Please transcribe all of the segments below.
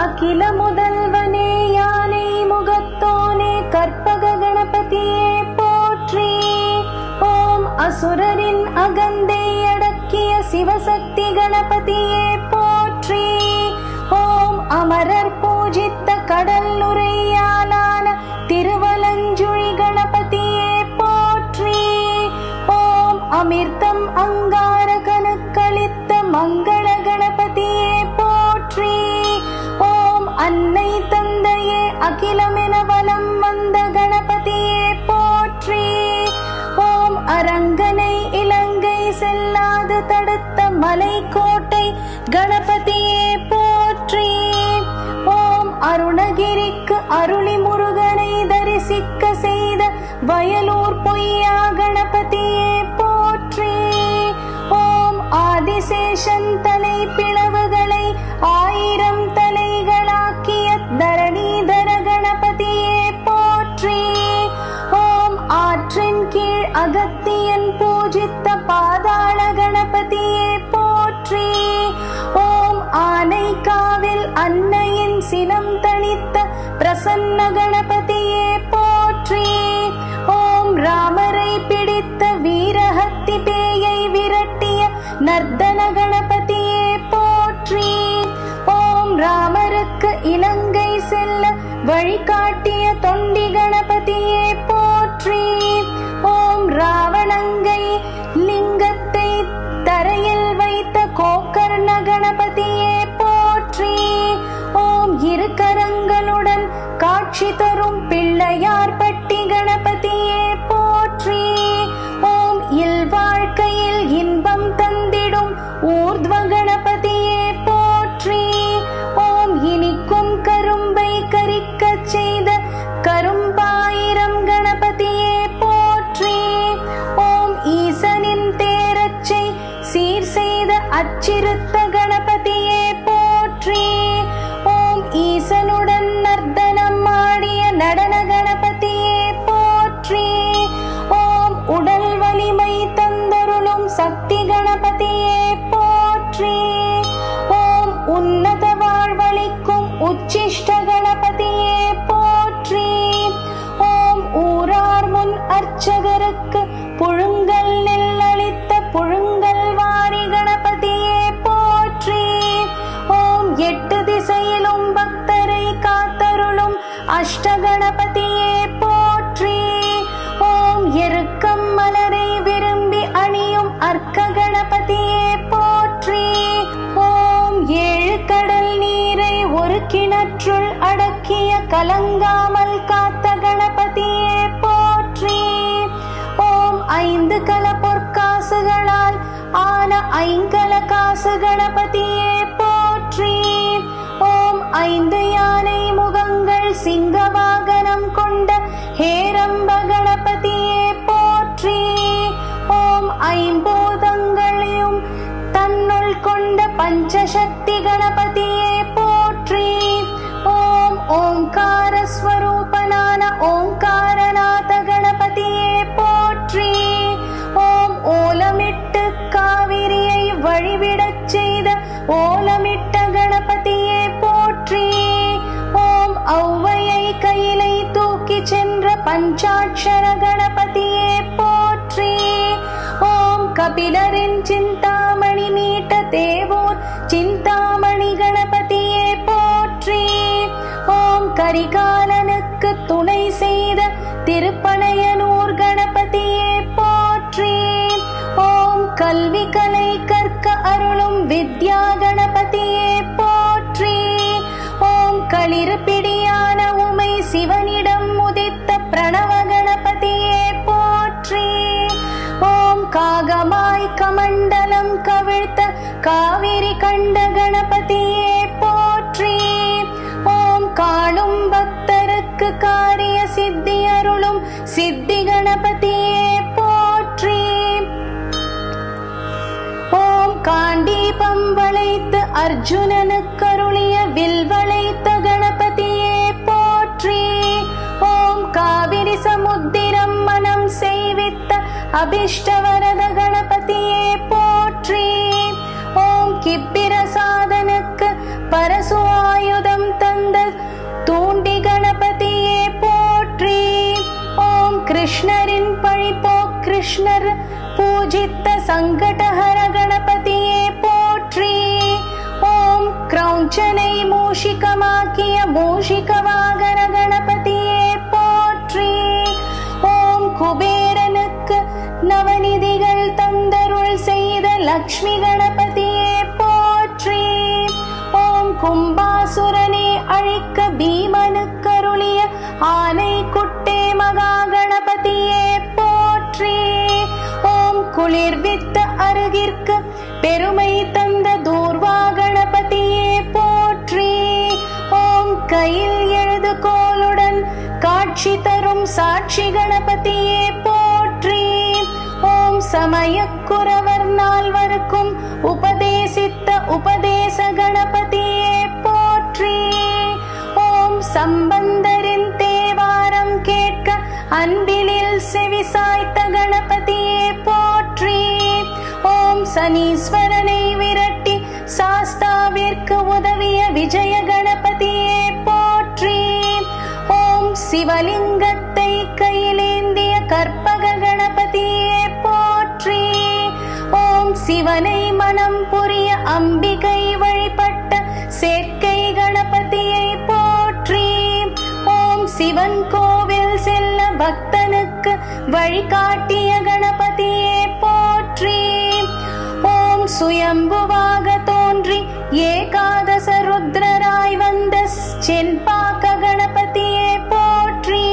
அகில முதல்வனே யானை முகத்தோனே கற்பக கணபதியே போற்றி. ஓம் அசுரரின் அகந்தை அடக்கிய சிவசக்தி கணபதியே போற்றி. ஓம் அமரர் பூஜித்த கடல் நுரையாலான திருவலஞ்சுழி கணபதியே போற்றி. ஓம் அமிர்தம் அங்காரகனுக்களித்த மங்கள கணபதியே போற்றி. ஓம் அன்னை தந்தையே அகிலமென வலம் வந்த கணபதியே போற்றி. ஓம் அரங்கனை இலங்கை செல்லாது தடுத்த மலைக்கோட்டை கணபதியே போற்றி. ஓம் அருணகிரிக்கு அருளி முருகனை தரிசிக்க செய்த வயலூர் பொய்யா கணபதியே போற்றி. ஓம் ஆதிசேஷன் தலை பிளவுகளை 1000 தலைகளாக்கிய தரணீதர கணபதியே போற்றி. ஓம் ஆற்றின் கீழ் அகத்தியன் பூஜித்த பாதாள கணபதியே போற்றி. ஓம் ஆனைக்காவில் அன்னையின் சினம் தணித்த பிரசன்ன கணபதியே போற்றி. ஓம் ராமரை பிடித்த வீரஹத்தி பேயை விரட்டிய நர்தன கணபதியே போற்றி. ஓம் ராமருக்கு இலங்கை செல்ல வழிகாட்டிய தொண்டி கணபதியே போற்றி. ஓம் ராவணங்கை லிங்கத்தை தரையில் வைத்த கோக்கர்ண கணபதியே போற்றி. ஓம் இரு கரங்களுடன் காட்சி தரும் பிள்ளையார் பட்டி கணபதியே போற்றி. ஓம் இல்வாழ்க்கையில் இன்பம் தந்திடும் ஊர்த்வ கணபதியே போற்றி. ஓம் இனிக்கும் கரும்பை கரிக்க செய்த கரும்பாயிரம் கணபதியே போற்றி. ஓம் ஈசனின் தேரச்சை சீர் செய்த அச்சிறுத்த கணபதியே போற்றி. ஓம் ஈசனுடன் நர்த்தனம் ஆடிய நடன கணபதியே போற்றி. ஓம் உடல் வலிமை தந்தருளும் சக்தி கணபதியே போற்றி. ஓம் உன்னத வாழ்வளிக்கும் உச்சிஷ்ட கணபதியே போற்றி. ஓம் ஊரார் முன் அர்ச்சகருக்கு புழுங்கல் நெல்லளித்த புழுங்கல் வாரி கணபதியே போற்றி. ஓம் 8 திசையிலும் பக்தரை காத்தருளும் அஷ்ட கணபதியே போற்றி. ஓம் எருக்கம் மலரை விரும்பி அணியும் அர்க்க கணபதியே போற்றி. ஓம் 7 கடல் நீரை ஒரு கிணற்றுள் அடக்கிய கலங்காமல் காத்த கணபதியே போற்றி. ஓம் 5 கல பொற்காசுகளால் ஆன ஐங்கல காசு கணபதியே போற்றி. ஓம் 5 யானை முகங்கள் சிங்க வாகனம் கொண்ட ஹேரம்ப கணபதியே போற்றி. ஓம் 5 பூதங்களையும் தன்னுள் கொண்ட பஞ்சசக்தி கணபதியே போற்றி. ஓம் ஓங்கார ஸ்வரூபனான ஓங்காரநாத கணபதியே போற்றி. ஓம் ஓலமிட்டு காவிரியை வழிவிடச் செய்த ஓலமிட்ட கணபதியே போற்றி. ஓம் ஔவையை கையிலை தூக்கி சென்ற பஞ்சாட்சர கணபதியே போற்றி. ஓம் கபிலரின் சிந்தாமணி மீட்ட தேவூர் சிந்தாமணி கணபதியே போற்றி. ஓம் கரிகாலனுக்கு துணை செய்த திருப்பனையனூர் கணபதியே போற்றி. ஓம் கல்வி கலை கற்க அருளும் வித்யா கணபதியே போற்றி. ஓம் களிறு பிடியான உமை சிவனிடம் உதித்த பிரணவ கணபதியே போற்றி. ஓம் காகமாய் கமண்டலம் கவிழ்த்த காவிரி கண்ட கணபதியே போற்றி. ஓம் காணும் பக்தருக்கு காரிய சித்தி அருளும் சித்தி கணபதியே போற்றி. ஓம் காண்டீபம் வளைத்து அர்ஜுனனுக்கருளிய வில் வளைத்த கணபதியே போற்றி. ஓம் காவிரி சமுத்திரம் மனம் செய்வித்த அபிஷ்டவரத கணபதியே போற்றி. ஓம் கிப்பிரசாதனுக்கு பரசு ஆயுதம் தந்த தூண்டி கணபதியே போற்றி. ஓம் கிருஷ்ணரின் பழிப்போ கிருஷ்ணர் பூஜித்த சங்கடஹர கணபதியே போற்றி. ஓம் கிரௌஞ்சனை மூஷிகமாக்கிய மூஷிகவாகர கணபதியே போற்றி. ஓம் குபேரனுக்கு நவநிதிகள் தந்தருள் செய்த லக்ஷ்மி கணபதியே போற்றி. ஓம் கும்பாசுரனை அழிக்க பீமனுக்கருளிய ஆனை குட்டே மகா கணபதியே போற்றி. ஓம் குளிர்வித்த அருகிற்கு பெருமை தந்த தூர்வா கணபதியே போற்றி. ஓம் கையில் எழுதுகோலுடன் காட்சி தரும் சாட்சி கணபதியே போற்றி. ஓம் சமயக்குறவர் நால்வருக்கும் உபதேசித்த உபதேச கணபதியே போற்றி. ஓம் சம்பந்தரின் தேவாரம் கேட்க அன்பினில் செவிசாய்த்த கணபதியே போற்றி. ஓம் சனீஸ்வரனை விரட்டி சாஸ்தாவிற்கு உதவிய விஜய கணபதியே போற்றி. ஓம் சிவலிங்கத்தை கையிலேந்திய கற்பக கணபதியே போற்றி. ஓம் சிவனை மனம் புரிய அம்பிகை வழிபட்ட சேர்க்கை கணபதியை போற்றி. ஓம் சிவன் கோவில் செல்ல பக்தனுக்கு வழிகாட்டிய கணபதியே போற்றி. ஓம் சுயம்புவாக தோன்றி ஏகாதச ருத்ரராய் வந்த சென்பாக்க கணபதியே போற்றி.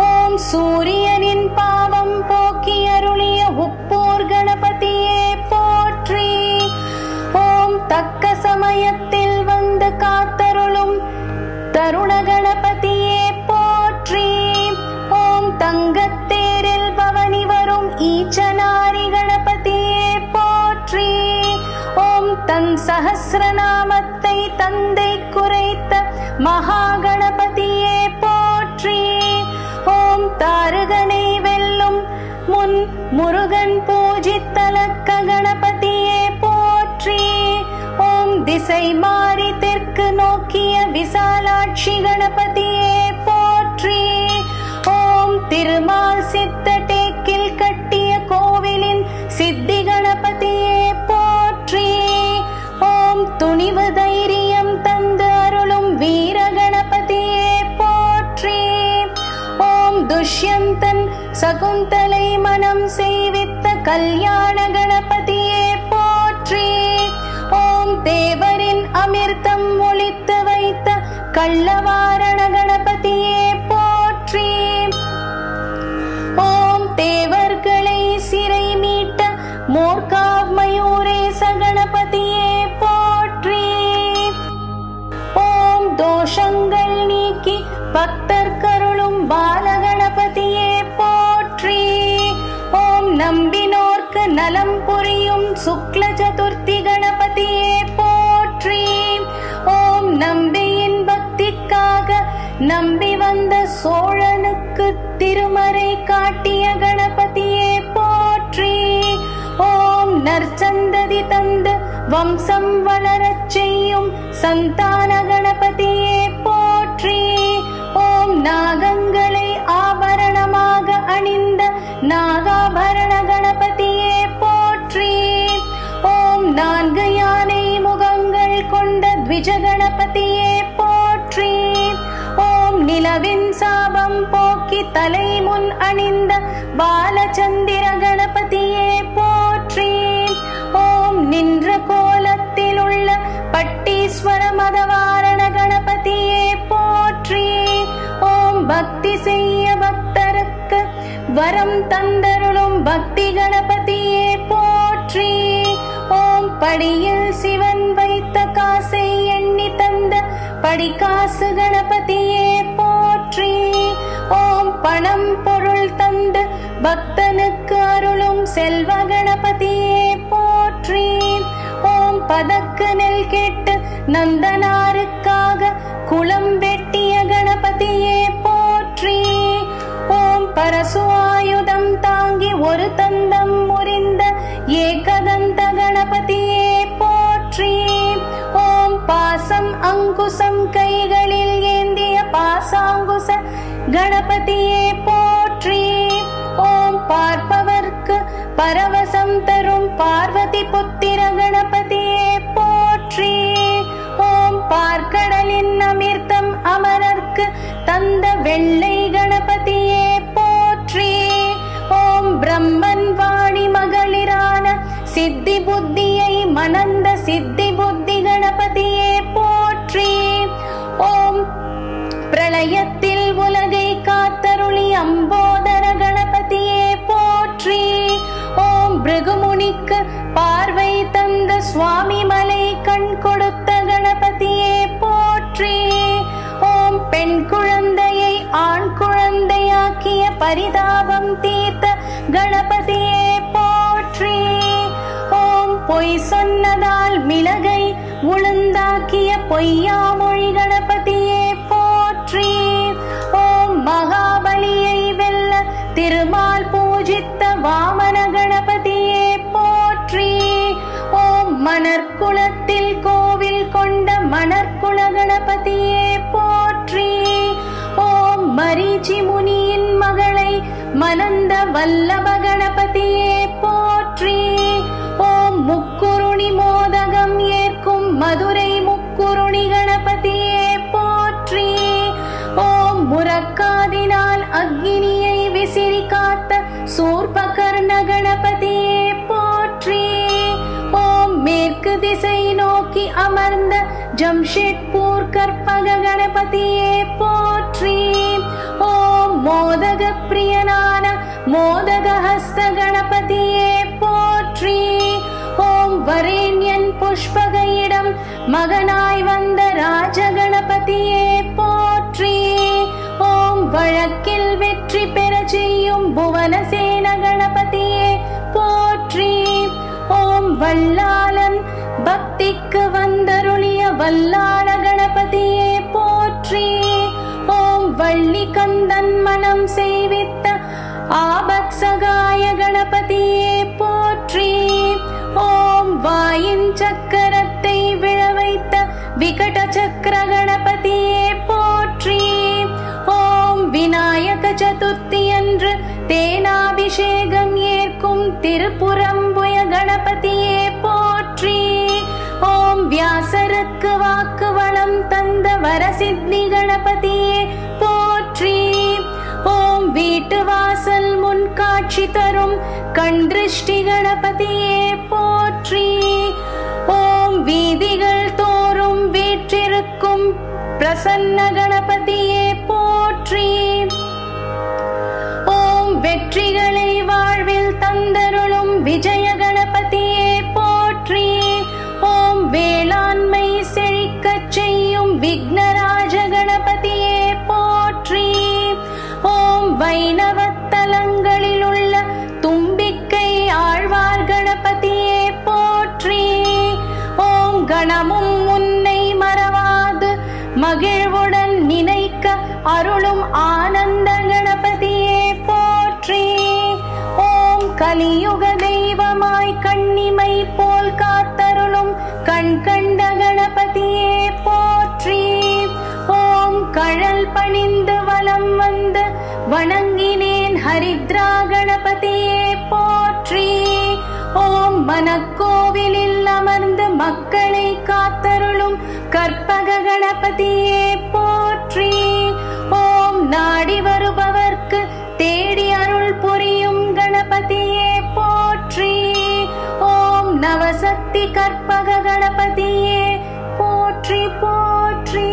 ஓம் சூரியனின் பாவம் போக்கி அருளிய உப்பூர் கணபதியே போற்றி. ஓம் தக்க சமயத்தில் வந்து காத்தருளும் தருண கணபதியே போற்றி. ஓம் தங்கத்தேரில் பவனி வரும் ஈச்சனாரி கணபதியே போற்றி. ஓம் தன் சஹஸ்ரநாமத்தை தந்தை குறைத்த மகா கணபதியே போற்றி. ஓம் தாரகனை வெல்லும் முன் முருகன் பூஜித்தலக்க கணபதியே போற்றி. ஓம் திசை மாறி தெற்கு நோக்கிய விசாலாட்சி கணபதியே போற்றி. ஓம் திருமால் சித்த டேக்கில் கட்டிய கோவிலின் சித்தி கணபதியே போற்றி. ஓம் துணிவு தைரியம் தந்து அருளும் வீர கணபதியே போற்றி. ஓம் துஷ்யந்தன் சகுந்தலை மனம் செய்வித்த கல்யாண கணபதியே போற்றி. ஓம் தேவரின் அமிர்தம் ஒளித்து வைத்த கள்ளவாரண கணபதியே போற்றி. ஓம் தேவர்களை சிறை மீட்ட மோர்காவ் மயூரேச கணபதியே போற்றி. ஓம் தோஷங்கள் நீக்கி பக்தர் கருளும் பாலகணபதியே போற்றி. ஓம் நம்பினோர்க்கு நலம் புரியும் சுக்ல சதுர்த்தி கணபதியே போற்றி. ஓம் நம்பியின் பக்திக்காக நம்பி வந்த சோழனுக்கு திருமறை காட்டிய கணபதியே போற்றி. ஓம் நற்சந்ததி தந்து வம்சம் வளரச் செய்யும் சந்தான கணபதியே போற்றி. ஓம் நாகங்களை ஆபரணமாக அணிந்த நாகாபரண கணபதியே போற்றி. ஓம் நான்கு யானை முகங்கள் கொண்ட த்விஜ கணபதியே போற்றி. ஓம் நிலவின் சாபம் போக்கி தலை முன் அணிந்த பாலச்சந்திர கணபதியே போற்றி. ஓம் நின்ற கோலத்தில் உள்ள பட்டீஸ்வர மதவாரண கணபதியே போற்றி. ஓம் பக்தி செய்ய பக்தருக்கு வரம் தந்தருளும் பக்தி கணபதியே போற்றி. ஓம் படியில் சிவன் வைத்த காசை எண்ணி தந்த படிக்காசு கணபதியே போற்றி. ஓம் பணம் பொருள் தந்து பக்தனுக்கு அருளும் செல்வ கணபதியே போற்றி. ஓம் பதக்கு நெல் கேட்டு நந்தனாருக்காக குளம் வெட்டிய கணபதியே போற்றி. ஓம் பரசு ஆயுதம் தாங்கி ஒரு தந்தம் முறிந்த ஏகதந்த கணபதியே போற்றி. ஓம் பாசம் அங்குசம் கைகளில் ஏந்திய பாசாங்குச கணபதியே போற்றி. ஓம் பார்ப்பவர்க்கு பரவசம் தரும் பார்வதி புத்திர கணபதியே போற்றி. ஓம் பார்க்கடலின் அமிர்தம் அமரர்க்கு தந்த வெள்ளை கணபதியே போற்றி. ஓம் பிரம்மன் வாணி மகளிரான சித்தி புத்தியை மணந்த சித்தி புத்தி கணபதியே போற்றி. ஓம் பிரளயத்தில் உலகை காத்தருளி அம்போதர கணபதியே போற்றி. ஓம் பிருகுமுனிக்கு பார்வை தந்த சுவாமி மலை கண் கொடுத்த கணபதியே போற்றி. ஓம் பெண் குழந்தையை ஆண் குழந்தையாக்கிய பரிதாபம் தீர்த்த கணபதியே போற்றி. ஓம் பொய் சொன்னதால் மிளகை உளுந்தாக்கிய பொய்யாமொழி கணபதியே போற்றி. ஓம் மகாபலியை வெல்ல திருமால் பூஜித்த வாமன கணபதியே போற்றி. ஓம் மணற்குளத்தில் கோவில் கொண்ட மணற்குள கணபதியே போற்றி. ஓம் மரீச்சி முனியின் மகளை மணந்த வல்லப கணபதியே போற்றி. ஓம் முக்குருணி மோதகம் ஏற்கும் மதுரை முக்குருணி கணபதியே போற்றி. ஓம் முரக்காதினால் அக்னியை விசிறி காத்த சூர்பகர்ண கணபதியே போற்றி. ஓம் மேற்கு திசை நோக்கி அமர்ந்த ஜம்ஷெட்பூர் கற்பக கணபதியே போற்றி. ஓம் மோதக பிரியனான மோதகஹஸ்த கணபதியே போற்றி. ஓம் வரேண்யன் புஷ்பகையிடம் மகனாய் வந்த ராஜ கணபதியே போற்றி. ஓம் வழக்கில் வெற்றி பெற செய்யும் புவனசேன கணபதியே போற்றி. ஓம் வல்லாளன் பக்திக்கு வந்தருளிய வல்லாள கணபதியே போற்றி. ஓம் வள்ளி கந்தன் மனம் செய்வித்த ஆபத் சகாய கணபதியே போற்றி. ஓம் வாயின் சக்கரத்தை விழவைத்த விகட சக்கர கணபதியே போற்றி. ஓம் விநாயக சதுர்த்தி அன்று தேனாபிஷேகம் ஏற்கும் திருப்புறம்புய கணபதியே போற்றி. ஓம் வியாசருக்கு வாக்கு வளம் தந்த வரசித்தி கணபதியே போற்றி. ஓம் வீட்டு வாசல் முன் காட்சி தரும் கண் திருஷ்டி கணபதியே போற்றி. ஓம் வீதிகள் தோறும் வீற்றிருக்கும் பிரசன்ன கணபதியே போற்றி. ஓம் வெற்றிகளை வாழ்வில் தந்தருளும் விஜய கணபதியே போற்றி. ஓம் வேளாண்மை செழிக்கச் செய்யும் விக்னராஜ கணபதியே போற்றி. ஓம் வைணவத்தலங்களில் உள்ள தும்பிக்கை ஆழ்வார் கணபதியே போற்றி. ஓம் கணமும் உன்னை மறவாது மகிழ்வுடன் நினைக்க அருளும் ஆனந்த கணபதியே போற்றி. ஓம் கலியுக தெய்வமாய் கண்ணிமை போல் காத்தருளும் கண் கண்ட கணபதியே போற்றி. ஓம் கழல் பணிந்து வலம் வந்து வணங்கினேன் ஹரித்ரா கணபதியே போற்றி. ஓம் மனக்கோவிலில் அமர்ந்து மக்களை காத்தருளும் கற்பக கணபதியே போற்றி. ஓம் நாடி வருபவர்க்கு தேடி அருள் புரியும் கணபதியே போற்றி. ஓம் நவசக்தி கற்பக கணபதியே போற்றி போற்றி.